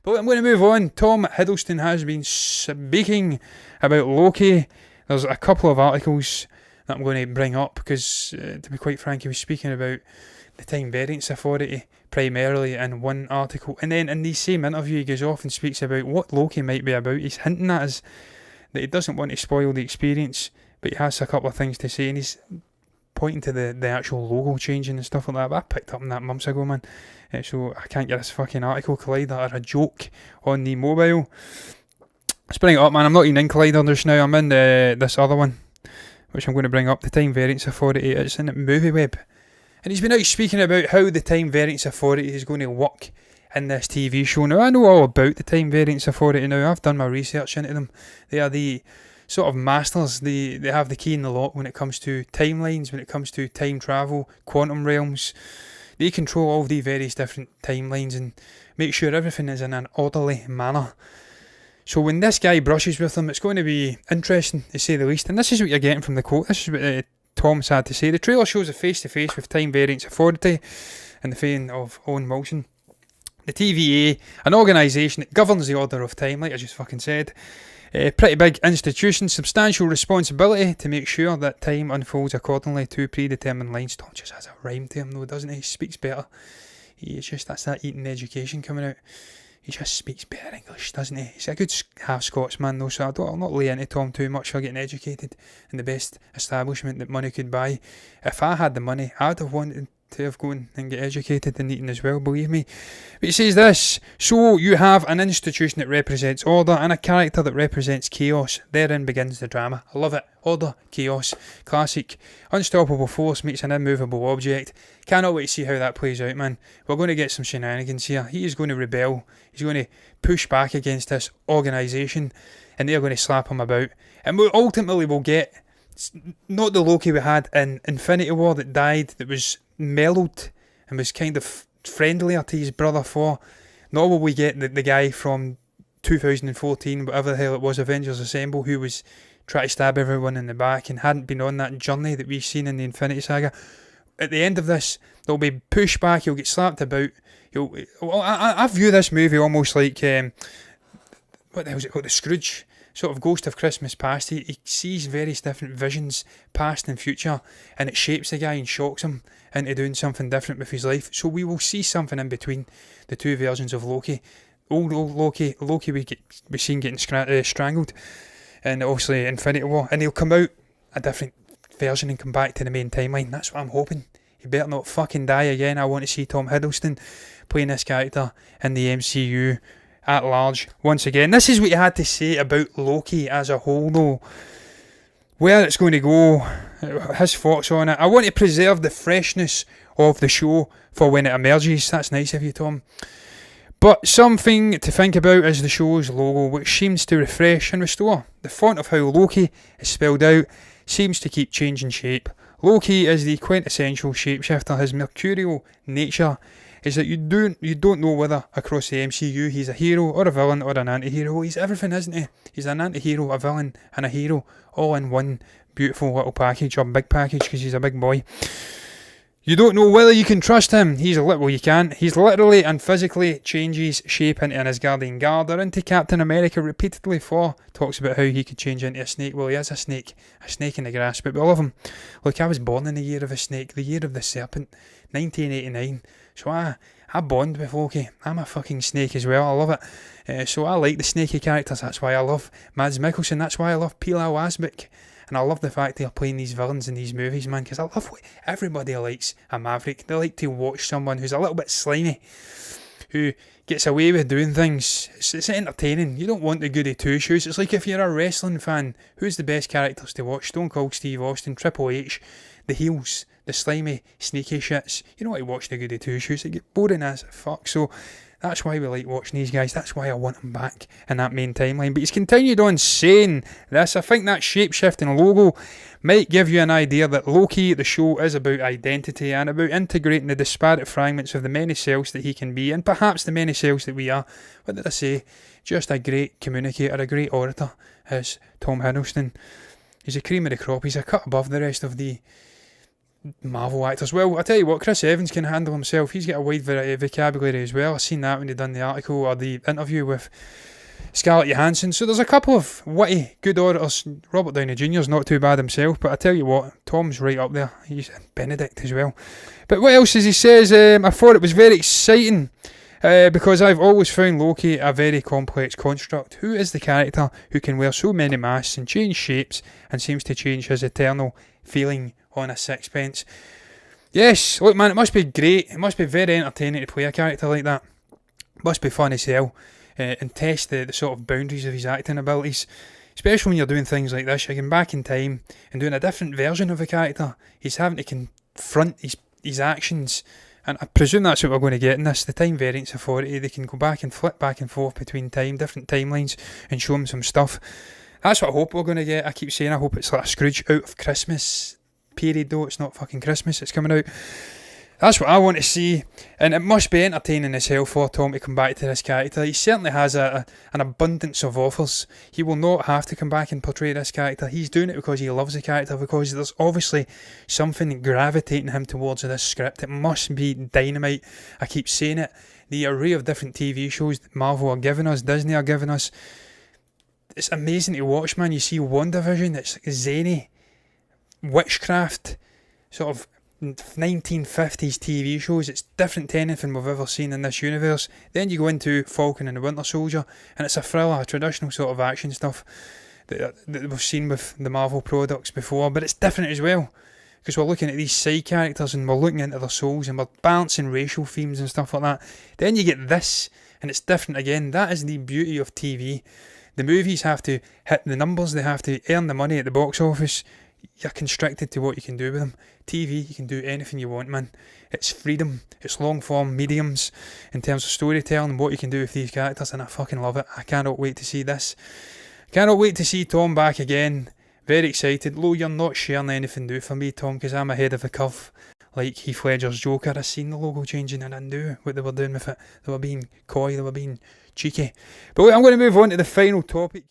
But I'm going to move on. Tom Hiddleston has been speaking about Loki. There's a couple of articles that I'm going to bring up because, to be quite frank, he was speaking about the Time Variance Authority primarily in one article, and then in the same interview he goes off and speaks about what Loki might be about. He's hinting at us that he doesn't want to spoil the experience, but he has a couple of things to say, and he's pointing to the actual logo changing and stuff like that. But I picked up on that months ago, man. So I can't get this fucking article Collider or a joke on the mobile. Let's bring it up, man. I'm not even in Collider just now. I'm in this other one, which I'm going to bring up. The Time Variance Authority. It's in MovieWeb. And he's been out speaking about how the Time Variance Authority is going to work in this TV show. Now, I know all about the Time Variance Authority now. I've done my research into them. They are the sort of masters. They have the key in the lock when it comes to timelines, when it comes to time travel, quantum realms. They control all the various different timelines and make sure everything is in an orderly manner. So when this guy brushes with them, it's going to be interesting, to say the least. And this is what you're getting from the quote. This is what Tom's had to say. The trailer shows a face-to-face with Time Variance Authority and the fame of Owen Wilson. The TVA, an organisation that governs the order of time, like I just fucking said. Pretty big institution, substantial responsibility to make sure that time unfolds accordingly to predetermined lines. Tom just has a rhyme to him though, doesn't he? He speaks better. That's that Eton education coming out. He just speaks better English, doesn't he? He's a good half Scotsman though, so I'll not lay into Tom too much for getting educated in the best establishment that money could buy. If I had the money, I'd have wanted to have gone and get educated in Eton as well, believe me. But he says this: so you have an institution that represents order and a character that represents chaos. Therein begins the drama. I love it. Order, chaos, classic. Unstoppable force meets an immovable object. Cannot wait to see how that plays out, man. We're going to get some shenanigans here. He is going to rebel. He's going to push back against this organisation, and they're going to slap him about. And ultimately we'll get not the Loki we had in Infinity War that died, that was mellowed and was kind of friendlier to his brother Thor. Nor will we get the guy from 2014, whatever the hell it was, Avengers Assemble, who was trying to stab everyone in the back and hadn't been on that journey that we've seen in the Infinity Saga. At the end of this, there'll be pushback, he'll get slapped about. I view this movie almost like, what the hell is it called, the Scrooge sort of Ghost of Christmas Past. He sees various different visions, past and future, and it shapes the guy and shocks him into doing something different with his life. So we will see something in between the two versions of Loki. Old Loki we seen getting strangled, and obviously Infinity War, and he'll come out a different version and come back to the main timeline. That's what I'm hoping. He better not fucking die again. I want to see Tom Hiddleston playing this character in the MCU at large once again. This is what you had to say about Loki as a whole though. Where it's going to go, his thoughts on it. I want to preserve the freshness of the show for when it emerges. That's nice of you, Tom. But something to think about is the show's logo, which seems to refresh and restore. The font of how Loki is spelled out seems to keep changing shape. Loki is the quintessential shapeshifter. His mercurial nature is that you don't know whether across the MCU he's a hero or a villain or an anti-hero. He's everything, isn't he? He's an anti-hero, a villain and a hero all in one beautiful little package, or big package, because he's a big boy. You don't know whether you can trust him. You can't. He's literally and physically changes shape into an Asgardian guard or into Captain America repeatedly. Thor talks about how he could change into a snake. Well, he is a snake in the grass, but we love him. Look, I was born in the year of a snake, the year of the serpent, 1989. So I bond with Loki. I'm a fucking snake as well. I love it. So I like the snaky characters. That's why I love Mads Mikkelsen. That's why I love Pilal Asbæk. And I love the fact they're playing these villains in these movies, man, because I love what everybody likes a maverick. They like to watch someone who's a little bit slimy, who gets away with doing things. It's entertaining. You don't want the goody two-shoes. It's like if you're a wrestling fan, who's the best characters to watch? Stone Cold Steve Austin, Triple H, the heels, the slimy, sneaky shits. You don't want to watch the goody two-shoes. It gets boring as fuck. So that's why we like watching these guys. That's why I want them back in that main timeline. But he's continued on saying this. I think that shape-shifting logo might give you an idea that Loki, the show, is about identity and about integrating the disparate fragments of the many selves that he can be, and perhaps the many selves that we are. What did I say? Just a great communicator, a great orator, is Tom Hiddleston. He's a cream of the crop. He's a cut above the rest of the Marvel actors. Well, I tell you what, Chris Evans can handle himself. He's got a wide variety of vocabulary as well. I seen that when he done the article or the interview with Scarlett Johansson. So there's a couple of witty, good orators. Robert Downey Jr.'s not too bad himself, but I tell you what, Tom's right up there. He's Benedict as well. But what else is he says? I thought it was very exciting because I've always found Loki a very complex construct. Who is the character who can wear so many masks and change shapes and seems to change his eternal feeling on a sixpence? Yes, look man, it must be great. It must be very entertaining to play a character like that. It must be fun as hell. And test the sort of boundaries of his acting abilities. Especially when you're doing things like this, you're going back in time and doing a different version of a character. He's having to confront his actions. And I presume that's what we're going to get in this. The time variance authority, they can go back and flip back and forth between different timelines and show him some stuff. That's what I hope we're going to get. I keep saying I hope it's like a Scrooge out of Christmas period though. It's not fucking Christmas, it's coming out. That's what I want to see, and it must be entertaining as hell for Tom to come back to this character. He certainly has an abundance of offers. He will not have to come back and portray this character. He's doing it because he loves the character, because there's obviously something gravitating him towards this script. It must be dynamite. I keep saying it. The array of different TV shows that Marvel are giving us, Disney are giving us, it's amazing to watch, man. You see WandaVision, it's zany, witchcraft, sort of 1950s TV shows. It's different to anything we've ever seen in this universe. Then you go into Falcon and the Winter Soldier, and it's a thriller, traditional sort of action stuff that we've seen with the Marvel products before, but it's different as well, because we're looking at these side characters and we're looking into their souls and we're balancing racial themes and stuff like that. Then you get this, and it's different again. That is the beauty of TV. The movies have to hit the numbers, they have to earn the money at the box office. You're constricted to what you can do with them. TV, you can do anything you want, man. It's freedom. It's long form mediums in terms of storytelling and what you can do with these characters, and I fucking love it. I cannot wait to see this. Cannot wait to see Tom back again. Very excited. Lo, you're not sharing anything new for me, Tom, because I'm ahead of the curve. Like Heath Ledger's Joker, I seen the logo changing and I knew what they were doing with it. They were being coy, they were being cheeky. But wait, I'm going to move on to the final topic.